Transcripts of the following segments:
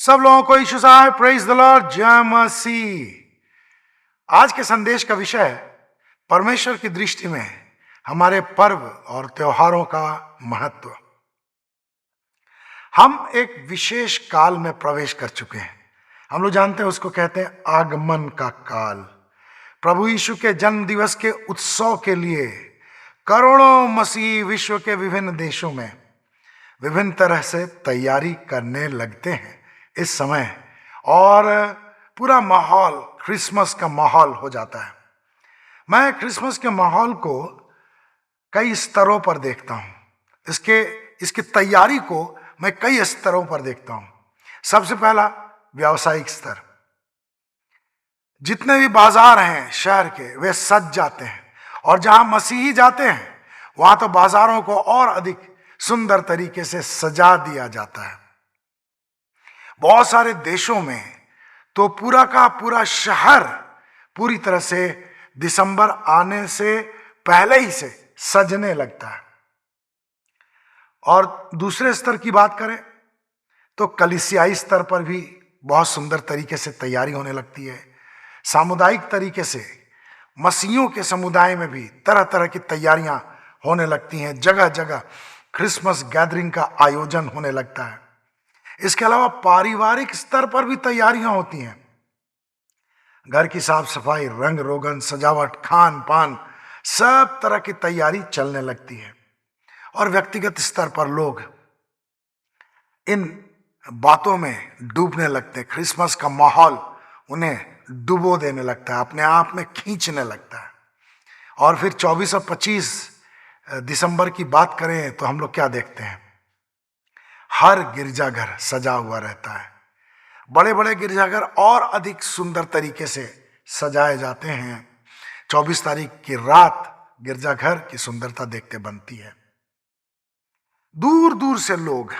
सब लोगों को यीशु साहब प्रेज द लॉर्ड, जय मसीह। आज के संदेश का विषय है परमेश्वर की दृष्टि में हमारे पर्व और त्योहारों का महत्व। हम एक विशेष काल में प्रवेश कर चुके हैं। हम लोग जानते हैं, उसको कहते हैं आगमन का काल। प्रभु यीशु के जन्म दिवस के उत्सव के लिए करोड़ों मसीह विश्व के विभिन्न देशों में विभिन्न तरह से तैयारी करने लगते हैं इस समय, और पूरा माहौल क्रिसमस का माहौल हो जाता है। मैं क्रिसमस के माहौल को कई स्तरों पर देखता हूँ। इसकी तैयारी को मैं कई स्तरों पर देखता हूँ। सबसे पहला व्यावसायिक स्तर। जितने भी बाजार हैं शहर के, वे सज जाते हैं, और जहां मसीही जाते हैं वहां तो बाजारों को और अधिक सुंदर तरीके से सजा दिया जाता है। बहुत सारे देशों में तो पूरा का पूरा शहर पूरी तरह से दिसंबर आने से पहले ही से सजने लगता है। और दूसरे स्तर की बात करें तो कलीसियाई स्तर पर भी बहुत सुंदर तरीके से तैयारी होने लगती है। सामुदायिक तरीके से मसीहियों के समुदाय में भी तरह तरह की तैयारियां होने लगती हैं। जगह जगह क्रिसमस गैदरिंग का आयोजन होने लगता है। इसके अलावा पारिवारिक स्तर पर भी तैयारियां होती हैं। घर की साफ सफाई, रंग रोगन, सजावट, खान पान, सब तरह की तैयारी चलने लगती है। और व्यक्तिगत स्तर पर लोग इन बातों में डूबने लगते हैं। क्रिसमस का माहौल उन्हें डुबो देने लगता है, अपने आप में खींचने लगता है। और फिर 24 और 25 दिसंबर की बात करें तो हम लोग क्या देखते हैं? हर गिरजाघर सजा हुआ रहता है। बड़े बड़े गिरजाघर और अधिक सुंदर तरीके से सजाए जाते हैं। 24 तारीख की रात गिरजाघर की सुंदरता देखते बनती है। दूर दूर से लोग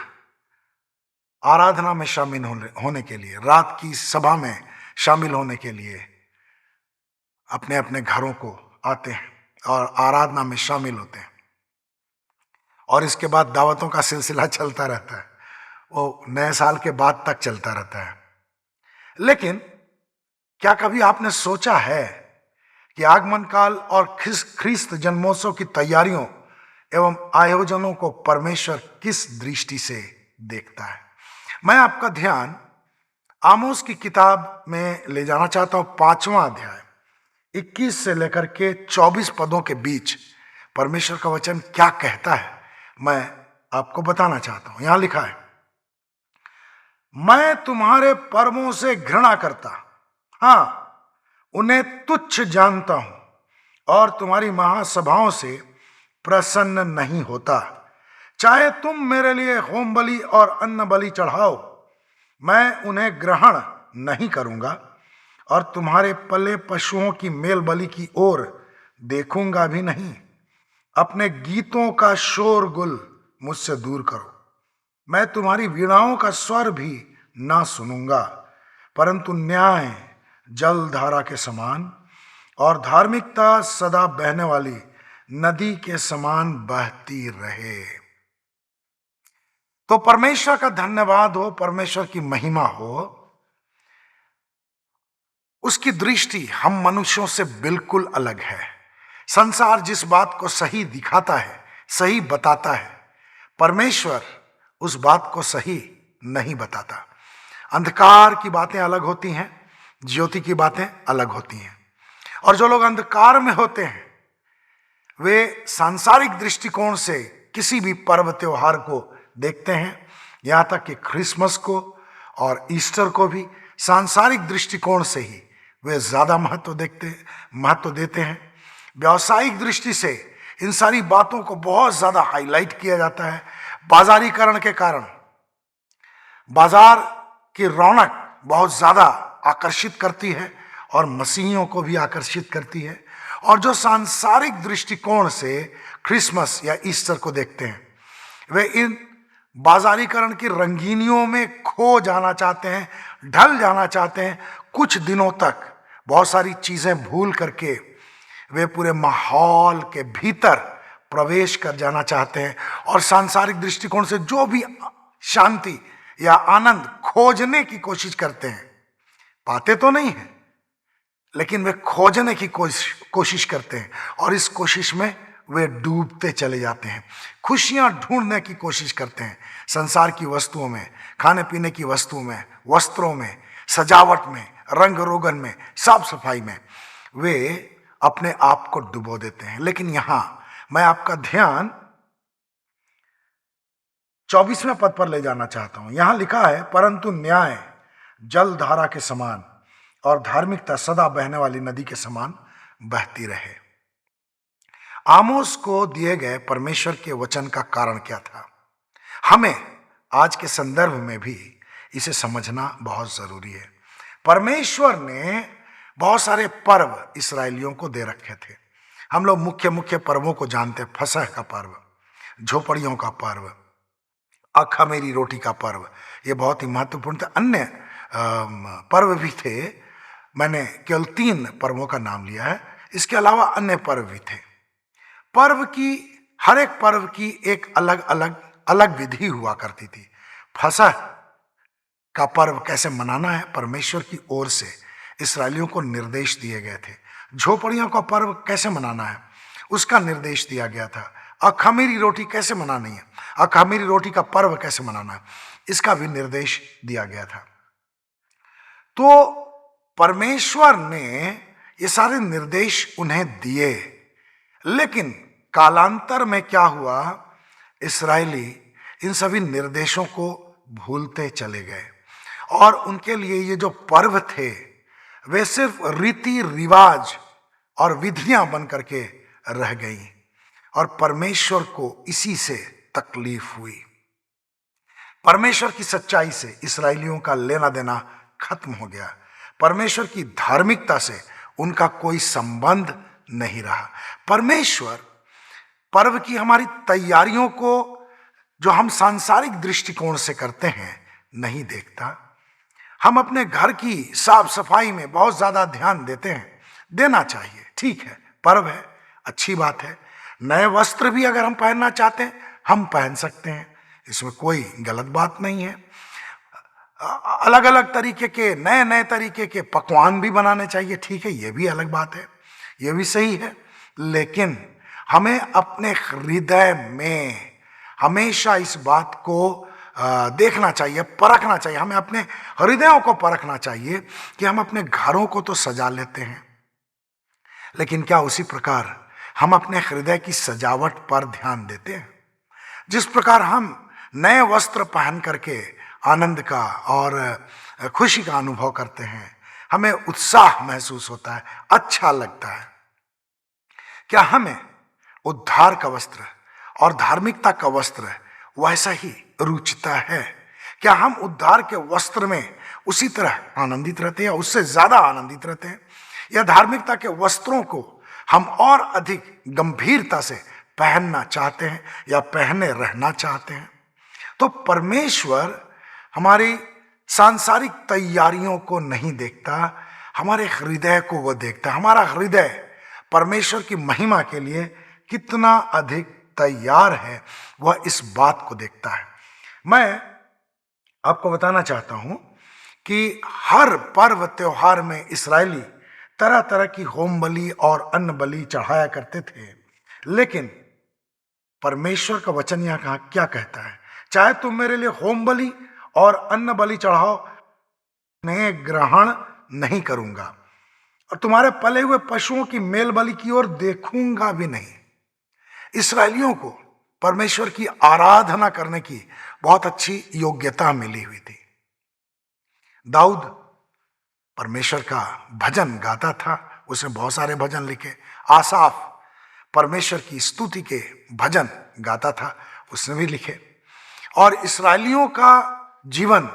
आराधना में शामिल होने के लिए, रात की सभा में शामिल होने के लिए अपने अपने घरों को आते हैं और आराधना में शामिल होते हैं। और इसके बाद दावतों का सिलसिला चलता रहता है। वो नए साल के बाद तक चलता रहता है। लेकिन क्या कभी आपने सोचा है कि आगमन काल और ख्रिस्त जन्मोत्सव की तैयारियों एवं आयोजनों को परमेश्वर किस दृष्टि से देखता है? मैं आपका ध्यान आमोस की किताब में ले जाना चाहता हूं। 5वां अध्याय 21 से लेकर के 24 पदों के बीच परमेश्वर का वचन क्या कहता है, मैं आपको बताना चाहता हूं। यहां लिखा है, मैं तुम्हारे पर्वों से घृणा करता, हां उन्हें तुच्छ जानता हूं, और तुम्हारी महासभाओं से प्रसन्न नहीं होता। चाहे तुम मेरे लिए होम बलि और अन्न बलि चढ़ाओ, मैं उन्हें ग्रहण नहीं करूंगा, और तुम्हारे पले पशुओं की मेल बलि की ओर देखूंगा भी नहीं। अपने गीतों का शोरगुल मुझसे दूर करो। मैं तुम्हारी वीणाओं का स्वर भी ना सुनूंगा, परंतु न्याय जलधारा के समान और धार्मिकता सदा बहने वाली नदी के समान बहती रहे। तो परमेश्वर का धन्यवाद हो, परमेश्वर की महिमा हो। उसकी दृष्टि हम मनुष्यों से बिल्कुल अलग है। संसार जिस बात को सही दिखाता है, सही बताता है, परमेश्वर उस बात को सही नहीं बताता। अंधकार की बातें अलग होती हैं, ज्योति की बातें अलग होती हैं। और जो लोग अंधकार में होते हैं वे सांसारिक दृष्टिकोण से किसी भी पर्व त्योहार को देखते हैं। यहाँ तक कि क्रिसमस को और ईस्टर को भी सांसारिक दृष्टिकोण से ही वे ज्यादा महत्व देते हैं। व्यावसायिक दृष्टि से इन सारी बातों को बहुत ज्यादा हाईलाइट किया जाता है। बाजारीकरण के कारण बाजार की रौनक बहुत ज्यादा आकर्षित करती है और मसीहियों को भी आकर्षित करती है। और जो सांसारिक दृष्टिकोण से क्रिसमस या ईस्टर को देखते हैं वे इन बाजारीकरण की रंगीनियों में खो जाना चाहते हैं, ढल जाना चाहते हैं। कुछ दिनों तक बहुत सारी चीजें भूल करके वे पूरे माहौल के भीतर प्रवेश कर जाना चाहते हैं, और सांसारिक दृष्टिकोण से जो भी शांति या आनंद खोजने की कोशिश करते हैं। पाते तो नहीं है, लेकिन वे खोजने की कोशिश करते हैं और इस कोशिश में वे डूबते चले जाते हैं। खुशियां ढूंढने की कोशिश करते हैं संसार की वस्तुओं में, खाने पीने की वस्तुओं में, वस्त्रों में, सजावट में, रंग रोगन में, साफ सफाई में। वे अपने आप को डुबो देते हैं। लेकिन यहां मैं आपका ध्यान 24वें पद पर ले जाना चाहता हूं। यहां लिखा है, परंतु न्याय जल धारा के समान और धार्मिकता सदा बहने वाली नदी के समान बहती रहे। आमोस को दिए गए परमेश्वर के वचन का कारण क्या था? हमें आज के संदर्भ में भी इसे समझना बहुत जरूरी है। परमेश्वर ने बहुत सारे पर्व इस्राएलियों को दे रखे थे। हम लोग मुख्य मुख्य पर्वों को जानते हैं। फसह का पर्व, झोपड़ियों का पर्व, अखमीरी रोटी का पर्व, ये बहुत ही महत्वपूर्ण थे। अन्य पर्व भी थे, मैंने केवल 3 पर्वों का नाम लिया है। इसके अलावा अन्य पर्व भी थे। पर्व की, हर एक पर्व की एक अलग विधि हुआ करती थी। फसह का पर्व कैसे मनाना है, परमेश्वर की ओर से इस्राएलियों को निर्देश दिए गए थे। झोपड़ियों का पर्व कैसे मनाना है, उसका निर्देश दिया गया था। अखमीरी रोटी कैसे मनानी है, अखमीरी रोटी का पर्व कैसे मनाना है, इसका भी निर्देश दिया गया था। तो परमेश्वर ने ये सारे निर्देश उन्हें दिए, लेकिन कालांतर में क्या हुआ, इस्राएली इन सभी निर्देशों को भूलते चले गए और उनके लिए ये जो पर्व थे वे सिर्फ रीति रिवाज और विधियां बन करके रह गई और परमेश्वर को इसी से तकलीफ हुई। परमेश्वर की सच्चाई से इस्राएलियों का लेना देना खत्म हो गया। परमेश्वर की धार्मिकता से उनका कोई संबंध नहीं रहा। परमेश्वर पर्व की हमारी तैयारियों को, जो हम सांसारिक दृष्टिकोण से करते हैं, नहीं देखता। हम अपने घर की साफ सफाई में बहुत ज्यादा ध्यान देते हैं, देना चाहिए, ठीक है, पर्व है, अच्छी बात है। नए वस्त्र भी अगर हम पहनना चाहते हैं हम पहन सकते हैं, इसमें कोई गलत बात नहीं है। अलग अलग तरीके के, नए नए तरीके के पकवान भी बनाने चाहिए, ठीक है, ये भी अलग बात है, ये भी सही है। लेकिन हमें अपने हृदय में हमेशा इस बात को देखना चाहिए, परखना चाहिए। हमें अपने हृदयों को परखना चाहिए कि हम अपने घरों को तो सजा लेते हैं, लेकिन क्या उसी प्रकार हम अपने हृदय की सजावट पर ध्यान देते हैं? जिस प्रकार हम नए वस्त्र पहन करके आनंद का और खुशी का अनुभव करते हैं, हमें उत्साह महसूस होता है, अच्छा लगता है, क्या हमें उद्धार का वस्त्र और धार्मिकता का वस्त्र वैसा ही रुचता है? क्या हम उद्धार के वस्त्र में उसी तरह आनंदित रहते हैं या उससे ज्यादा आनंदित रहते हैं, या धार्मिकता के वस्त्रों को हम और अधिक गंभीरता से पहनना चाहते हैं या पहने रहना चाहते हैं? तो परमेश्वर हमारी सांसारिक तैयारियों को नहीं देखता, हमारे हृदय को वो देखता है। हमारा हृदय परमेश्वर की महिमा के लिए कितना अधिक तैयार है, वह इस बात को देखता है। मैं आपको बताना चाहता हूं कि हर पर्व त्योहार में इस्राएली तरह तरह की होम बलि और अन्न बलि चढ़ाया करते थे, लेकिन परमेश्वर का वचन यहां कहा क्या कहता है? चाहे तुम मेरे लिए होम बलि और अन्न बलि चढ़ाओ, मैं ग्रहण नहीं करूंगा, और तुम्हारे पले हुए पशुओं की मेल बलि की ओर देखूंगा भी नहीं। इस्राएलियों को परमेश्वर की आराधना करने की बहुत अच्छी योग्यता मिली हुई थी। दाऊद परमेश्वर का भजन गाता था, उसने बहुत सारे भजन लिखे। आसाफ परमेश्वर की स्तुति के भजन गाता था, उसने भी लिखे। और इस्राएलियों का जीवन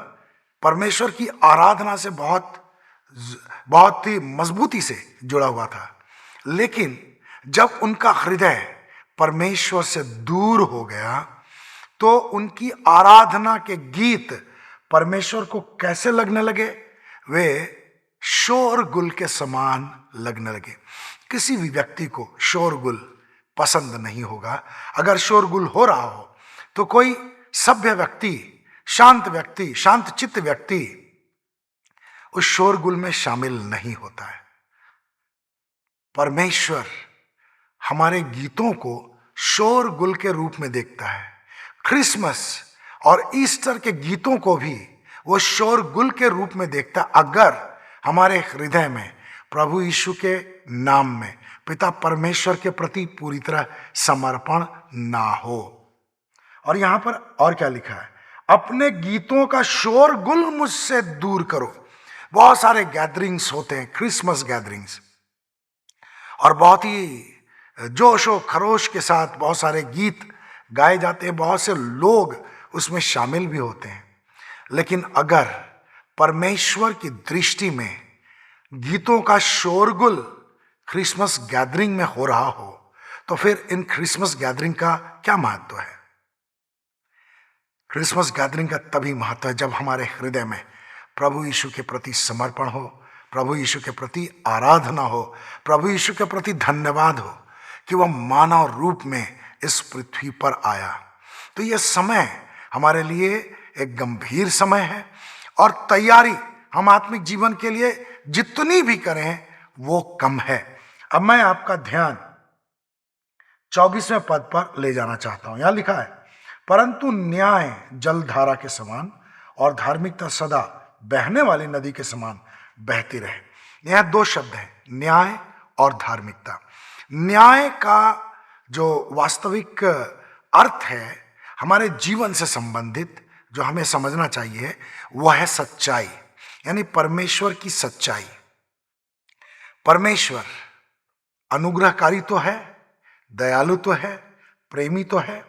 परमेश्वर की आराधना से बहुत ही मजबूती से जुड़ा हुआ था। लेकिन जब उनका हृदय परमेश्वर से दूर हो गया तो उनकी आराधना के गीत परमेश्वर को कैसे लगने लगे? वे शोरगुल के समान लगने लगे। किसी भी व्यक्ति को शोरगुल पसंद नहीं होगा। अगर शोरगुल हो रहा हो तो कोई सभ्य व्यक्ति शांत व्यक्ति, शांत चित्त व्यक्ति उस शोरगुल में शामिल नहीं होता है। परमेश्वर हमारे गीतों को शोरगुल के रूप में देखता है। क्रिसमस और ईस्टर के गीतों को भी वो शोरगुल के रूप में देखता है, अगर हमारे हृदय में प्रभु यीशु के नाम में पिता परमेश्वर के प्रति पूरी तरह समर्पण ना हो। और यहां पर और क्या लिखा है, अपने गीतों का शोरगुल मुझसे दूर करो। बहुत सारे गैदरिंग्स होते हैं, क्रिसमस गैदरिंग्स, और बहुत ही जोश और खरोश के साथ बहुत सारे गीत गाए जाते हैं, बहुत से लोग उसमें शामिल भी होते हैं। लेकिन अगर परमेश्वर की दृष्टि में गीतों का शोरगुल क्रिसमस गैदरिंग में हो रहा हो, तो फिर इन क्रिसमस गैदरिंग का क्या महत्व है? क्रिसमस गैदरिंग का तभी महत्व है जब हमारे हृदय में प्रभु यीशु के प्रति समर्पण हो, प्रभु यीशु के प्रति आराधना हो, प्रभु यीशु के प्रति धन्यवाद हो कि वह मानव रूप में इस पृथ्वी पर आया। तो यह समय हमारे लिए एक गंभीर समय है, और तैयारी हम आत्मिक जीवन के लिए जितनी भी करें वो कम है। अब मैं आपका ध्यान 24वें पद पर ले जाना चाहता हूं। यहां लिखा है, परंतु न्याय जलधारा के समान और धार्मिकता सदा बहने वाली नदी के समान बहती रहे। यह दो शब्द हैं, न्याय और धार्मिकता। न्याय का जो वास्तविक अर्थ है हमारे जीवन से संबंधित, जो हमें समझना चाहिए, वह है सच्चाई, यानी परमेश्वर की सच्चाई। परमेश्वर अनुग्रहकारी तो है, दयालु तो है, प्रेमी तो है,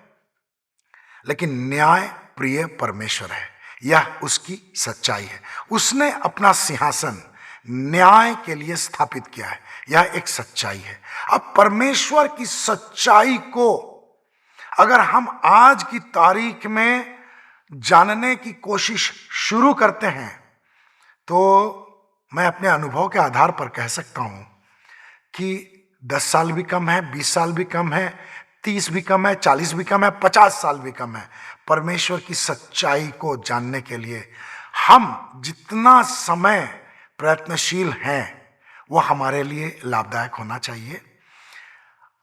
लेकिन न्याय प्रिय परमेश्वर है। यह उसकी सच्चाई है। उसने अपना सिंहासन न्याय के लिए स्थापित किया है। यह एक सच्चाई है। अब परमेश्वर की सच्चाई को अगर हम आज की तारीख में जानने की कोशिश शुरू करते हैं, तो मैं अपने अनुभव के आधार पर कह सकता हूं कि 10 साल भी कम है, 20 साल भी कम है, 30 भी कम है, 40 भी कम है, 50 साल भी कम है। परमेश्वर की सच्चाई को जानने के लिए हम जितना समय प्रयत्नशील हैं वो हमारे लिए लाभदायक होना चाहिए।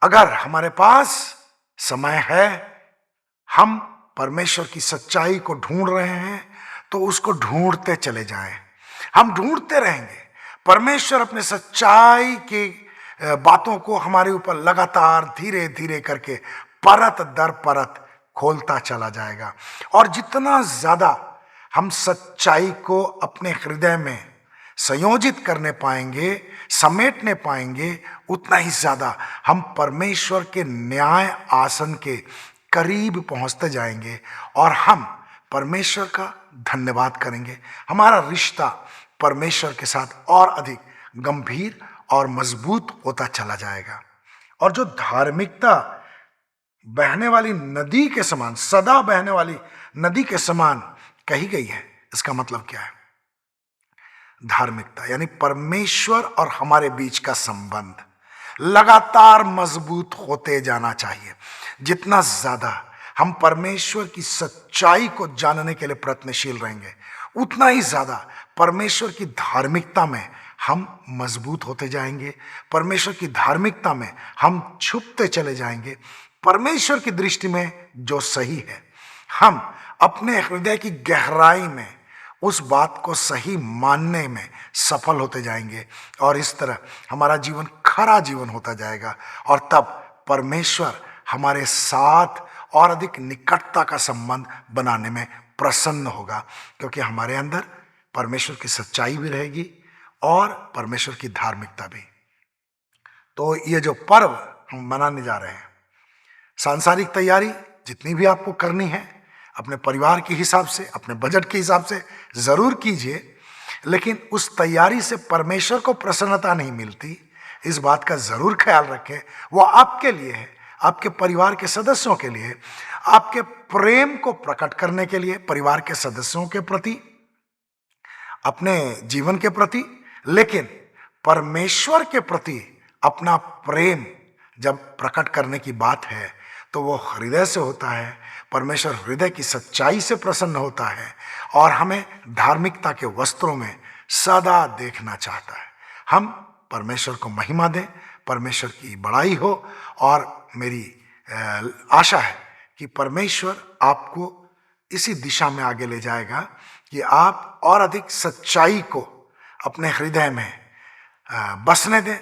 अगर हमारे पास समय है, हम परमेश्वर की सच्चाई को ढूंढ रहे हैं, तो उसको ढूंढते चले जाएं। हम ढूंढते रहेंगे। परमेश्वर अपने सच्चाई की बातों को हमारे ऊपर लगातार धीरे धीरे करके परत दर परत खोलता चला जाएगा। और जितना ज्यादा हम सच्चाई को अपने हृदय में संयोजित करने पाएंगे, समेटने पाएंगे, उतना ही ज्यादा हम परमेश्वर के न्याय आसन के करीब पहुंचते जाएंगे और हम परमेश्वर का धन्यवाद करेंगे। हमारा रिश्ता परमेश्वर के साथ और अधिक गंभीर और मजबूत होता चला जाएगा। और जो धार्मिकता बहने वाली नदी के समान, सदा बहने वाली नदी के समान कही गई है, इसका मतलब क्या है? धार्मिकता यानी परमेश्वर और हमारे बीच का संबंध लगातार मजबूत होते जाना चाहिए। जितना ज्यादा हम परमेश्वर की सच्चाई को जानने के लिए प्रयत्नशील रहेंगे, उतना ही ज्यादा परमेश्वर की धार्मिकता में हम मजबूत होते जाएंगे। परमेश्वर की धार्मिकता में हम छुपते चले जाएंगे। परमेश्वर की दृष्टि में जो सही है, हम अपने हृदय की गहराई में उस बात को सही मानने में सफल होते जाएंगे, और इस तरह हमारा जीवन खरा जीवन होता जाएगा। और तब परमेश्वर हमारे साथ और अधिक निकटता का संबंध बनाने में प्रसन्न होगा, क्योंकि हमारे अंदर परमेश्वर की सच्चाई भी रहेगी और परमेश्वर की धार्मिकता भी। तो ये जो पर्व हम मनाने जा रहे हैं, सांसारिक तैयारी जितनी भी आपको करनी है अपने परिवार के हिसाब से, अपने बजट के हिसाब से जरूर कीजिए, लेकिन उस तैयारी से परमेश्वर को प्रसन्नता नहीं मिलती, इस बात का जरूर ख्याल रखें। वो आपके लिए है, आपके परिवार के सदस्यों के लिए, आपके प्रेम को प्रकट करने के लिए परिवार के सदस्यों के प्रति, अपने जीवन के प्रति, लेकिन परमेश्वर के प्रति अपना प्रेम जब प्रकट करने की बात है तो वो हृदय से होता है। परमेश्वर हृदय की सच्चाई से प्रसन्न होता है और हमें धार्मिकता के वस्त्रों में सदा देखना चाहता है। हम परमेश्वर को महिमा दें, परमेश्वर की बड़ाई हो। और मेरी आशा है कि परमेश्वर आपको इसी दिशा में आगे ले जाएगा कि आप और अधिक सच्चाई को अपने हृदय में बसने दें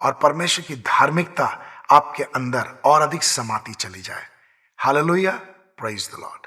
और परमेश्वर की धार्मिकता आपके अंदर और अधिक समाती चली जाए। Hallelujah, praise the Lord.